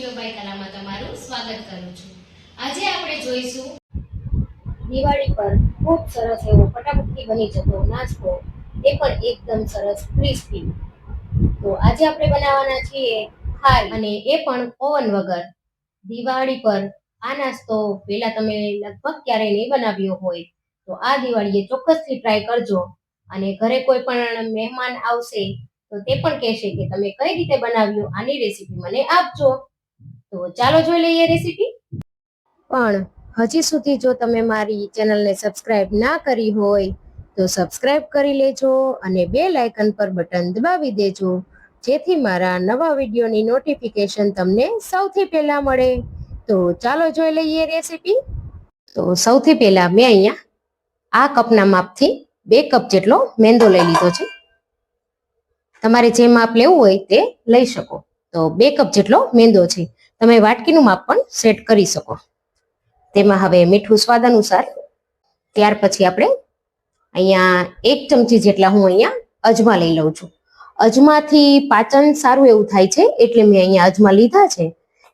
જીજોબાઈ કલામાં તમારું સ્વાગત કરું છું। આજે આપણે જોઈશું દિવાળી પર ખૂબ સરસ એવો ફટાફટથી બની જતો નાસ્તો, એ પણ એકદમ સરસ ક્રિસ્પી। તો આજે આપણે બનાવવાના છીએ ખારી, અને એ પણ ઓવન વગર। દિવાળી પર આ નાસ્તો પહેલા તમે લગભગ ક્યારેય નહીં બનાવ્યો હોય તો આ દિવાળીએ ચોક્કસથી ટ્રાય કરજો, અને ઘરે કોઈ પણ મહેમાન આવશે તો તે પણ કહેશે કે તમે કઈ રીતે બનાવ્યું, આની રેસીપી મને આપજો। તો ચાલો જોઈ લઈએ રેસીપી। પણ હજી સુધી જો તમે મારી ચેનલને સબસ્ક્રાઇબ ના કરી હોય તો સબસ્ક્રાઇબ કરી લેજો અને બેલ આઇકન પર બટન દબાવી દેજો, જેથી મારા નવા વિડીયોની નોટિફિકેશન તમને સૌથી પહેલા મળે। તો ચાલો જોઈ લઈએ રેસીપી। તો સૌથી પહેલા મેં અહીંયા આ કપના માપથી 2 કપ જેટલો મેંદો લઈ લીધો છે। તમારે જે માપ લેવું હોય તે લઈ શકો। તો 2 કપ જેટલો મેંદો છે, તમે વાટકીનું માપ પણ સેટ કરી શકો। તેમાં હવે મીઠું સ્વાદ અનુસાર, ત્યાર પછી આપણે અહીંયા 1 ચમચી જેટલા હું અહીંયા અજમા લઈ લઉં છું। અજમાથી પાચન સારું એવું થાય છે, એટલે મેં અહીંયા અજમા લીધા છે,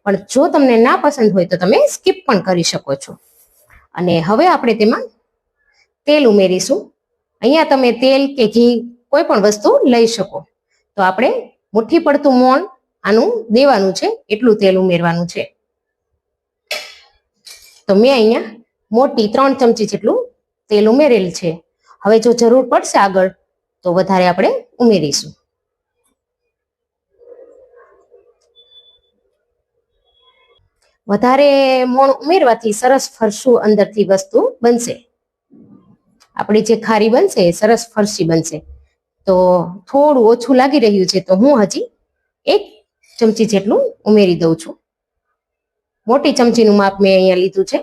પણ જો તમને ના પસંદ હોય તો તમે સ્કીપ પણ કરી શકો છો। અને હવે આપણે તેમાં તેલ ઉમેરીશું। અહીંયા તમે તેલ કે ઘી કોઈ પણ વસ્તુ લઈ શકો। તો આપણે મુઠ્ઠી પડતું મોણ આનું દેવાનું છે, એટલું તેલ ઉમેરવાનું છે। તો મેં અહીંયા મોટી 3 ચમચી જેટલું તેલ ઉમેરેલ છે। હવે જો જરૂર પડશે આગળ તો વધારે આપણે ઉમેરીશું। વધારે મોણ ઉમેરવાથી સરસ ફરસું અંદરથી વસ્તુ બનશે। આપણી જે ખારી બનશે એ સરસ ફરસી બનશે। તો થોડું ઓછું લાગી રહ્યું છે, તો હું હજી 1 ચમચી જેટલું ઉમેરી દઉં છું। મોટી ચમચીનું માપ મેં અહીંયા લીધું છે,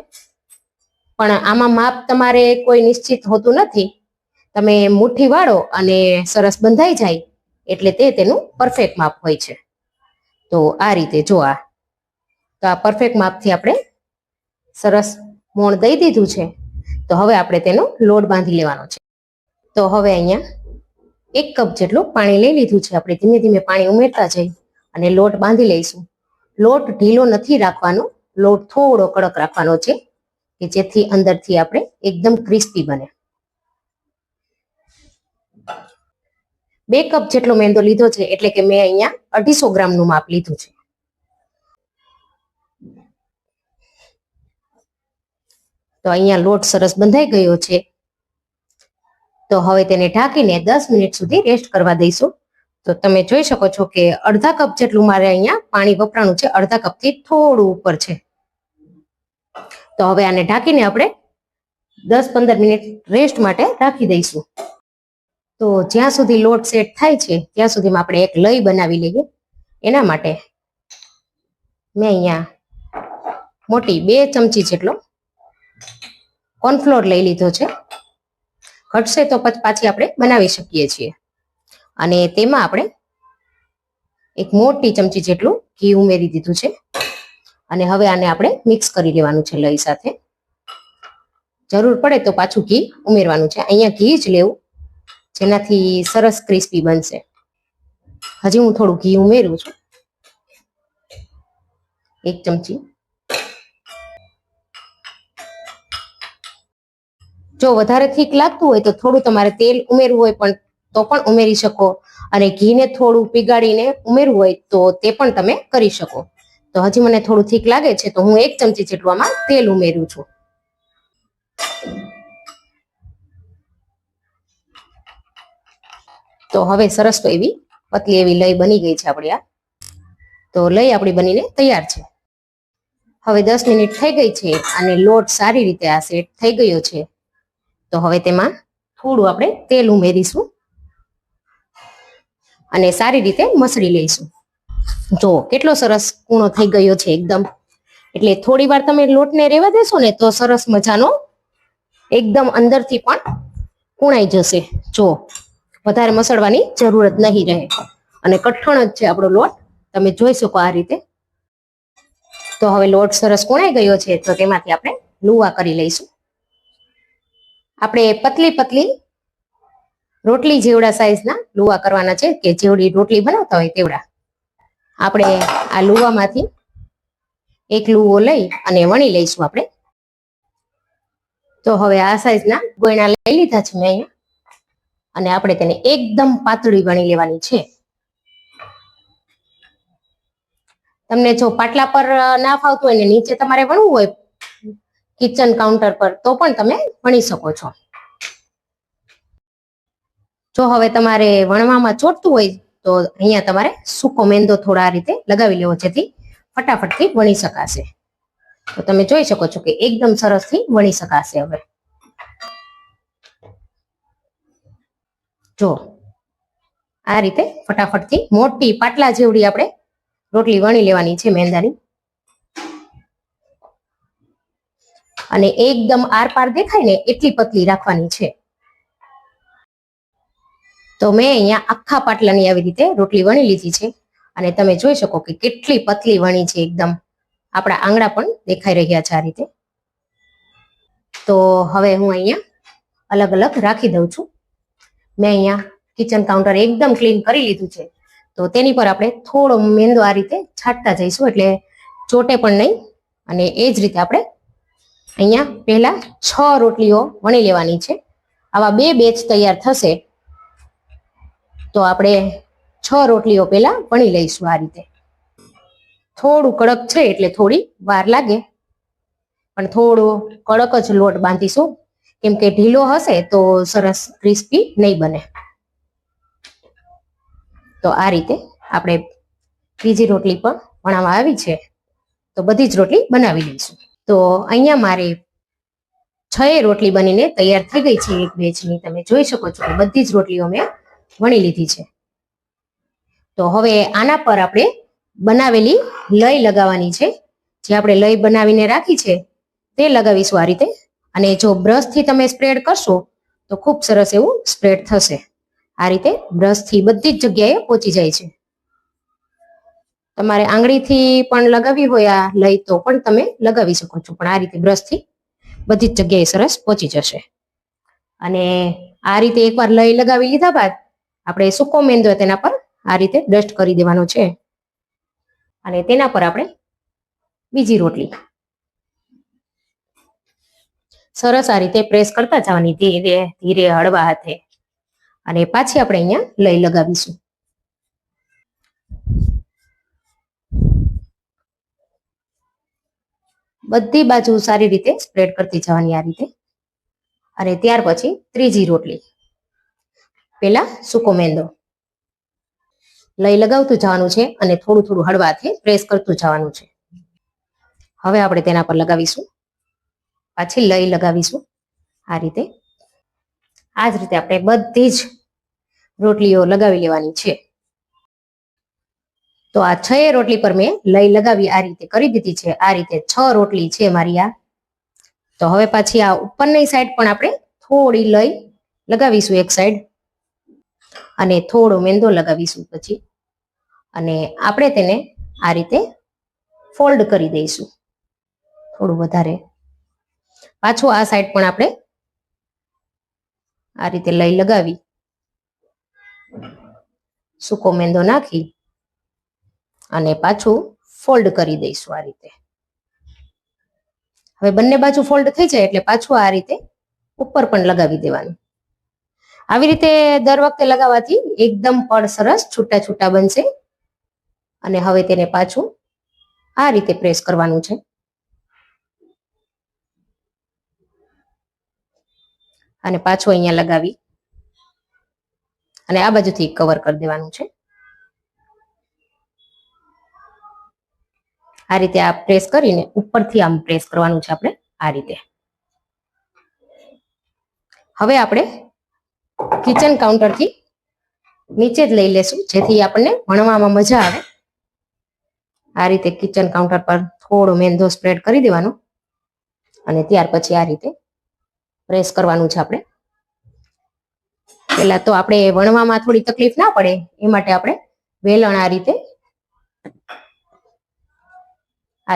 પણ આમાં માપ તમારે કોઈ નિશ્ચિત હોતું નથી। તમે મુઠ્ઠી વાળો અને સરસ બંધાઈ જાય એટલે તે તેનું પરફેક્ટ માપ હોય છે। તો આ રીતે જો તો આ પરફેક્ટ માપથી આપણે સરસ મોણ દઈ દીધું છે। તો હવે આપણે તેનો લોટ બાંધી લેવાનો છે। તો હવે અહીંયા 1 કપ જેટલું પાણી લઈ લીધું છે, આપણે ધીમે ધીમે પાણી ઉમેરતા જઈ અને લોટ બાંધી લઈશું। લોટ ઢીલો નથી રાખવાનો, લોટ થોડો કડક રાખવાનો છે, કે જેથી અંદરથી આપણે એકદમ ક્રિસ્પી બને। 2 કપ જેટલો મેંદો લીધો છે, એટલે કે મેં અહીંયા 250 ગ્રામનું માપ લીધું છે। તો અહીંયા લોટ સરસ બંધાઈ ગયો છે। તો હવે તેને ઢાંકીને 10 મિનિટ સુધી રેસ્ટ કરવા દઈશું। તો તમે જોઈ શકો છો કે અડધા કપ જેટલું મારે અહીંયા પાણી વપરાણું છે, અડધા કપથી થોડું ઉપર છે। તો હવે આને ઢાંકીને આપણે 10-15 મિનિટ રેસ્ટ માટે રાખી દઈશું। તો જ્યાં સુધી લોટ સેટ થાય છે ત્યાં સુધીમાં આપણે એક લઈ બનાવી લઈએ। એના માટે મેં અહીંયા મોટી 2 ચમચી જેટલો કોર્નફ્લોર લઈ લીધો છે। ઘટશે તો પાછી આપણે બનાવી શકીએ છીએ। અને તેમાં આપણે 1 મોટી ચમચી જેટલું ઘી ઉમેરી દીધું છે, અને હવે આને આપણે મિક્સ કરી લેવાનું છે લઈ સાથે। જરૂર પડે તો પાછું ઘી ઉમેરવાનું છે, અહીંયા ઘી જ લેવું, જેનાથી સરસ ક્રિસ્પી બનશે। હજી હું થોડું ઘી ઉમેરું છું, 1 ચમચી। જો વધારે થીક લાગતું હોય તો થોડું તમારે તેલ ઉમેરવું હોય પણ તો પણ ઉમેરી શકો, અને ઘીને થોડું પીગાળીને ઉમેરવું હોય તો તે પણ તમે કરી શકો। તો હજી મને થોડું થીક લાગે છે, તો હું 1 ચમચી જેટલું આમાં તેલ ઉમેરું છું। તો હવે સરસ તો એવી પતલી એવી લઈ બની ગઈ છે આપણી। આ તો લઈ આપણી બનીને તૈયાર છે। હવે 10 મિનિટ થઈ ગઈ છે અને લોટ સારી રીતે આ સેટ થઈ ગયો છે। તો હવે તેમાં થોડું આપણે તેલ ઉમેરીશું અને સારી રીતે મસળી લઈશું। જો કેટલો સરસ કૂણો થઈ ગયો છે એકદમ, એટલે થોડી વાર તમે લોટને રહેવા દેશો ને તો સરસ મજાનો એકદમ અંદરથી પણ કૂણાઈ જશે। જો વધારે મસળવાની જરૂરત નહીં રહે, અને કઠણ જ છે આપણો લોટ, તમે જોઈ શકો આ રીતે। તો હવે લોટ સરસ કૂણાઈ ગયો છે, તો તેમાંથી આપણે લુવા કરી લઈશું। આપણે પતલી પતલી રોટલી જેવડા સાઈઝના લુવા કરવાના છે, કે જેવડી રોટલી બનાવતા હોય તેવડા। આપણે આ લુવામાંથી એક લુઓ લઈ અને વણી લઈશું આપણે. તો હવે આ સાઈઝના ગોયણા લઈ લીધા છે મેં અહીંયા, અને આપણે તેને એકદમ પાતળી વણી લેવાની છે. તમને જો પાટલા પર ના ફાવતું હોય ને નીચે તમારે વણવું હોય કિચન કાઉન્ટર પર, તો પણ તમે વણી શકો છો. જો હવે તમારે વણવામાં ચોટતું હોય તો અહીંયા તમારે સૂકો મેંદો થોડા આ રીતે લગાવી લેવો, જેથી ફટાફટથી વણી શકાશે. તો તમે જોઈ શકો છો કે એકદમ સરસથી વણી શકાશે. હવે જો આ રીતે ફટાફટથી મોટી પાટલા જેવડી આપણે રોટલી વણી લેવાની છે મેંદાની, અને એકદમ આરપાર દેખાય ને એટલી પતલી રાખવાની છે. તો મેં અહીંયા આખા પાટલાની આવી રીતે રોટલી વણી લીધી છે, અને તમે જોઈ શકો કે કેટલી પતલી વણી છે એકદમ. આપણા આંગળા પણ દેખાઈ રહ્યા છે આ રીતે. તો હવે હું અહીંયા અલગ અલગ રાખી દઉં છું. મેં અહીંયા કિચન કાઉન્ટર એકદમ ક્લીન કરી લીધું છે, તો તેની પર આપણે થોડો મેંદો આ રીતે છાંટતા જઈશું, એટલે ચોટે પણ નહીં. અને એ જ રીતે આપણે અહીંયા પહેલા 6 રોટલીઓ વણી લેવાની છે. આવા 2 બેચ તૈયાર થશે, તો આપણે 6 રોટલીઓ પહેલા વણી લઈશું આ રીતે. થોડું કડક છે એટલે થોડી વાર લાગે, પણ થોડો કડક જ લોટ બાંધીશું, કેમ કે ઢીલો હશે તો સરસ ક્રિસ્પી નહીં બને. તો આ રીતે આપણે બીજી રોટલી પણ વણાવવા આવી છે, તો બધી જ રોટલી બનાવી લઈશું. તો અહીંયા મારે 6 રોટલી બનીને તૈયાર થઈ ગઈ છે એક બેચની. તમે જોઈ શકો છો કે બધી જ રોટલીઓ મેં વણી લીધી છે. તો હવે આના પર આપણે બનાવેલી લઈ લગાવવાની છે. જે આપણે લઈ બનાવીને રાખી છે તે લગાવીશું આ રીતે. અને જો બ્રશથી તમે સ્પ્રેડ કરશો તો ખૂબ સરસ એવું સ્પ્રેડ થશે. આ રીતે બ્રશથી બધી જ જગ્યાએ પહોંચી જાય છે. તમારે આંગળીથી પણ લગાવી હોય આ લઈ તો પણ તમે લગાવી શકો છો, પણ આ રીતે બ્રશથી બધી જ જગ્યાએ સરસ પહોંચી જશે. અને આ રીતે એકવાર લઈ લગાવી લીધા બાદ આપણે સૂકો મેંદો તેના પર આ રીતે ડસ્ટ કરી દેવાનો છે, અને તેના પર આપણે બીજી રોટલી સરસ આ રીતે પ્રેસ કરતા જવાની, ધીરે ધીરે હળવા હાથે. અને પાછી આપણે અહીંયા લઈ લગાવીશું. બધી બાજુ સારી રીતે સ્પ્રેડ કરતી જવાની આ રીતે. અને ત્યાર પછી ત્રીજી રોટલી પેલા સૂકો મેંદો લઈ લગાવતું જવાનું છે, અને થોડું થોડું હળવા હાથે પ્રેસ કરતું જવાનું છે. હવે આપણે તેના પર લગાવીશું, પાછી લઈ લગાવીશું આ રીતે. આ જ રીતે આપણે બધી જ રોટલીઓ લગાવી લેવાની છે. તો આ 6 રોટલી પર મેં લઈ લગાવી આ રીતે કરી દીધી છે. આ રીતે 6 રોટલી છે મારી આ. તો હવે પાછી આ ઉપરની સાઈડ પણ આપણે થોડી લઈ લગાવીશું એક સાઈડ, અને થોડો મેંદો લગાવીશું પછી, અને આપણે તેને આ રીતે ફોલ્ડ કરી દઈશું થોડું વધારે. પાછું આ સાઈડ પણ આપણે આ રીતે લઈ લગાવી સૂકો મેંદો નાખી અને પાછું ફોલ્ડ કરી દઈશું આ રીતે. હવે બંને બાજુ ફોલ્ડ થઈ જાય એટલે પાછું આ રીતે ઉપર પણ લગાવી દેવાનું. આવી રીતે દર વખતે લગાવવાથી એકદમ પડ સરસ છૂટા છૂટા બનશે. અને હવે તેને પાછું આ રીતે પ્રેસ કરવાનું છે, અને પાછું અહીંયા લગાવી અને આ બાજુથી કવર કરી દેવાનું છે. આ રીતે આ પ્રેસ કરીને ઉપરથી આમ પ્રેસ કરવાનું છે આપણે આ રીતે. હવે આપણે કિચન કાઉન્ટરથી નીચે જ લઈ લેશું, જેથી આપણને વણવામાં મજા આવે. આ રીતે કિચન કાઉન્ટર પર થોડો મેંદો સ્પ્રેડ કરી દેવાનો, અને ત્યાર પછી આ રીતે પ્રેસ કરવાનું છે આપણે. પહેલા તો આપણે વણવામાં થોડી તકલીફ ના પડે એ માટે આપણે વેલણ આ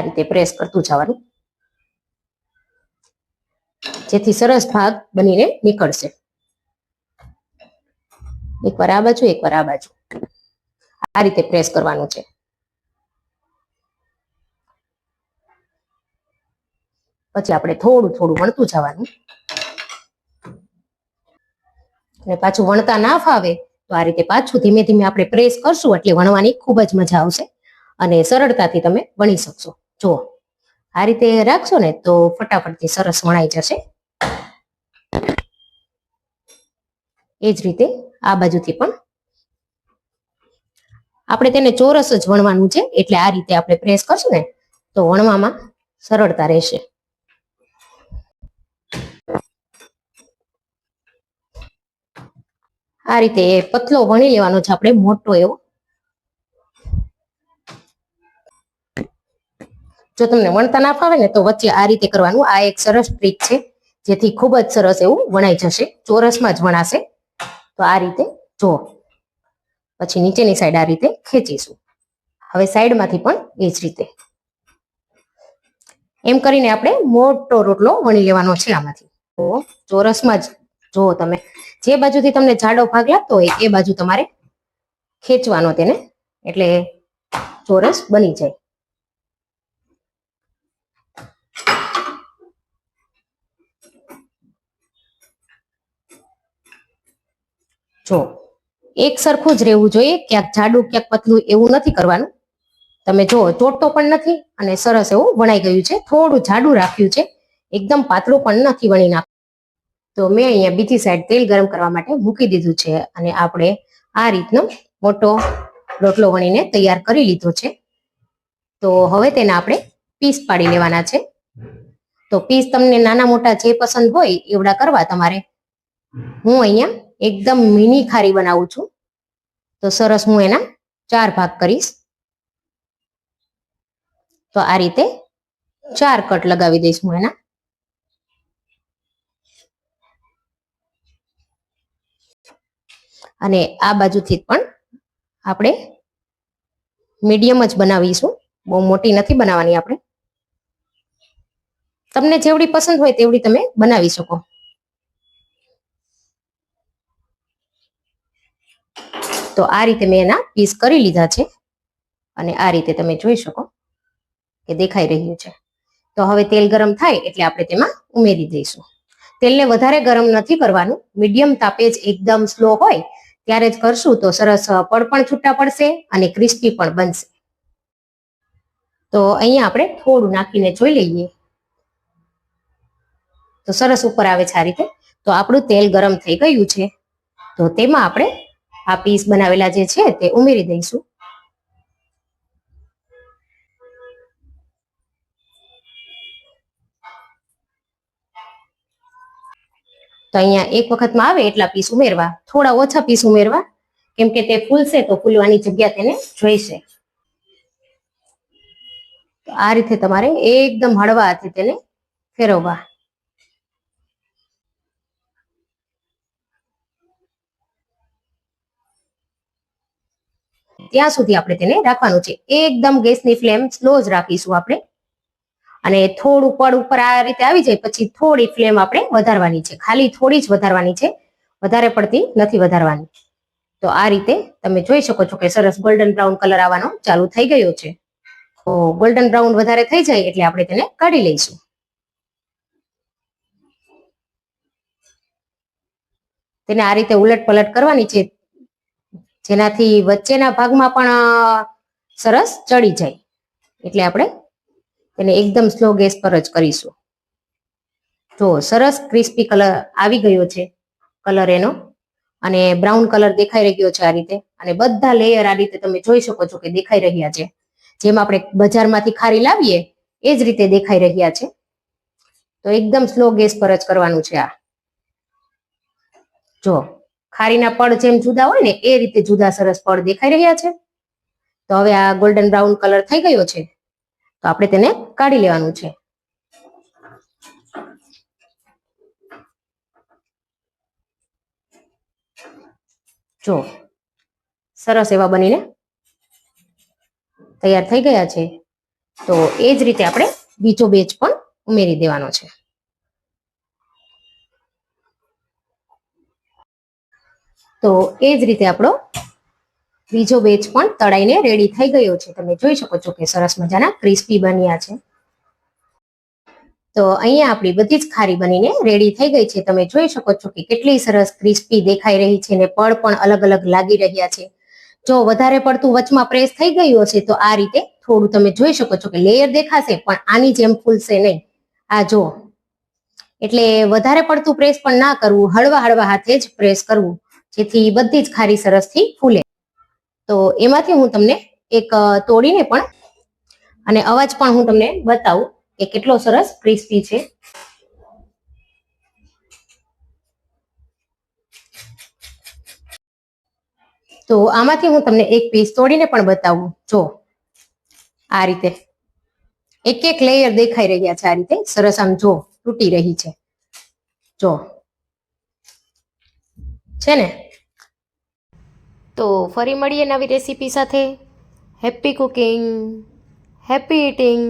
રીતે પ્રેસ કરતું જવાનું, જેથી સરસ ભાગ બનીને નીકળશે. એકવાર આ બાજુ એકવાર આ બાજુ આ રીતે પ્રેસ કરવાનું છે. પછી આપણે થોડું થોડું વણતું જવાનું. અને પાછું વણતા ના ફાવે તો આ રીતે પાછું ધીમે ધીમે આપણે પ્રેસ કરશું એટલે વણવાની ખૂબ જ મજા આવશે અને સરળતાથી તમે વણી શકશો. જુઓ, આ રીતે રાખશો ને તો ફટાફટથી સરસ વણાઈ જશે. એ જ રીતે આ બાજુથી પણ આપણે તેને ચોરસ જ વણવાનું છે એટલે આ રીતે આપણે પ્રેસ કરશું ને તો વણવામાં સરળતા રહેશે. આ રીતે પતલો વણી લેવાનો છે આપણે, મોટો એવો. જો તમને વણતા ના ફાવે ને તો વચ્ચે આ રીતે કરવાનું. આ એક સરસ ટ્રીક છે જેથી ખૂબ જ સરસ એવું વણાઈ જશે, ચોરસમાં જ વણાશે. તો આ રીતે જુઓ, પછી નીચેની સાઈડ આ રીતે ખેંચીશું. હવે સાઈડમાંથી પણ એ જ રીતે એમ કરીને આપણે મોટો રોટલો વણી લેવાનો છે આમાંથી. તો ચોરસમાં જ જુઓ તમે, જે બાજુથી તમને જાડો ભાગ લાગતો હોય એ બાજુ તમારે ખેંચવાનો તેને, એટલે ચોરસ બની જાય. જો એક સરખું જ રહેવું જોઈએ, ક્યાંક જાડું ક્યાંક પતલું એવું નથી કરવાનું. તમે જો ચોટતો પણ નથી અને સરસ એવું વણાઈ ગયું છે. થોડું જાડું રાખ્યું છે, એકદમ પાતળું પણ નથી વણી નાખ્યું. તો મેં અહીંયા બીજી સાઈડ તેલ ગરમ કરવા માટે મૂકી દીધું છે અને આપણે આ રીતનો મોટો રોટલો વણીને તૈયાર કરી લીધો છે. તો હવે તેને આપણે પીસ પાડી લેવાના છે. તો પીસ તમને નાના મોટા જે પસંદ હોય એવડા કરવા તમારે. હું અહીંયા એકદમ મિની ખારી બનાવું છું, તો સરસ હું એના 4 ભાગ કરીશ. તો આ રીતે 4 કટ લગાવી દઈશ હું એના. અને આ બાજુથી પણ આપણે મીડિયમ જ બનાવીશું, બહુ મોટી નથી બનાવવાની આપણે. તમને જેવડી પસંદ હોય તેવડી તમે બનાવી શકો. તો આ રીતે મેં એના પીસ કરી લીધા છે અને આ રીતે તમે જોઈ શકો કે દેખાઈ રહ્યું છે. તો હવે તેલ ગરમ થાય એટલે આપણે તેમાં ઉમેરી દઈશું. તેલને વધારે ગરમ નથી કરવાનું, મીડિયમ તાપે જ એકદમ સ્લો હોય ત્યારે જ કરશું તો સરસ પડ પણ છૂટા પડશે અને ક્રિસ્પી પણ બનશે. તો અહીંયા આપણે થોડું નાખીને જોઈ લઈએ તો સરસ ઉપર આવે છે આ રીતે. તો આપણું તેલ ગરમ થઈ ગયું છે, તો તેમાં આપણે આ પીસ બનાવેલા જે છે તે ઉમેરી દઈશું. તો અહીંયા એક વખતમાં આવે એટલા પીસ ઉમેરવા, થોડા ઓછા પીસ ઉમેરવા, કેમ કે તે ફૂલશે તો ફૂલવાની જગ્યા તેને જોઈશે. તો આ રીતે તમારે એકદમ હળવા હાથે તેને ફેરવવા. ત્યાં સુધી આપણે તેને રાખવાનું છે. એકદમ ગેસની ફ્લેમ સ્લો જ રાખીશું આપણે. અને થોડું પડ ઉપર આ રીતે આવી જાય પછી થોડી ફ્લેમ આપણે વધારવાની છે, ખાલી થોડી જ વધારવાની છે, વધારે પડતી નથી વધારવાની. તો આ રીતે તમે જોઈ શકો છો કે સરસ ગોલ્ડન બ્રાઉન કલર આવવાનો ચાલુ થઈ ગયો છે. તો ગોલ્ડન બ્રાઉન વધારે થઈ જાય એટલે આપણે તેને કાઢી લઈશું. તેને આ રીતે ઉલટ પલટ કરવાની છે જેનાથી વચ્ચેના ભાગમાં પણ સરસ ચડી જાય. એટલે આપણે તેને એકદમ સ્લો ગેસ પર જ કરીશું. તો સરસ ક્રિસ્પી કલર આવી ગયો છે, કલર એનો, અને બ્રાઉન કલર દેખાઈ રહ્યો છે આ રીતે. અને બધા લેયર આ રીતે તમે જોઈ શકો છો કે દેખાઈ રહ્યા છે, જેમ આપણે બજારમાંથી ખારી લાવીએ એ જ રીતે દેખાઈ રહ્યા છે. તો એકદમ સ્લો ગેસ પર જ કરવાનું છે આ. જો ખારીના પડ જેમ જુદા હોય ને એ રીતે જુદા સરસ પડ દેખાઈ રહ્યા છે. તો હવે આ ગોલ્ડન બ્રાઉન કલર થઈ ગયો છે, તો આપણે તેને કાઢી લેવાનું છે. જો સરસ એવા બનીને તૈયાર થઈ ગયા છે. તો એ જ રીતે આપણે બીજો બેચ પણ ઉમેરી દેવાનો છે. તો એ જ રીતે આપણો બીજો બેચ પણ તળાઈને રેડી થઈ ગયો છે. તમે જોઈ શકો છો કે સરસ મજાના ક્રિસ્પી બન્યા છે. તો અહીંયા આપણી બધી જ ખારી બનીને રેડી થઈ ગઈ છે. તમે જોઈ શકો છો કે કેટલી સરસ ક્રિસ્પી દેખાઈ રહી છે ને પડ પણ અલગ અલગ લાગી રહ્યા છે. જો વધારે પડતું વચમાં પ્રેસ થઈ ગયું હશે તો આ રીતે થોડું તમે જોઈ શકો છો કે લેયર દેખાશે પણ આની જેમ ફૂલશે નહીં. આ જો એટલે વધારે પડતું પ્રેસ પણ ના કરવું, હળવા હળવા હાથે જ પ્રેસ કરવું જેથી બધી જ ખારી સરસથી ફૂલે. તો એમાંથી હું તમને એક તોડીને પણ અને અવાજ પણ હું તમને બતાવું કે કેટલો સરસ ક્રિસ્પી છે. તો આમાંથી હું તમને એક પીસ તોડીને પણ બતાવું. જો આ રીતે એક એક લેયર દેખાઈ રહ્યા છે. આ રીતે સરસ આમ જો તૂટી રહી છે. જો છે ને. તો ફરી મળીએ નવી રેસીપી સાથે. Happy cooking, happy eating.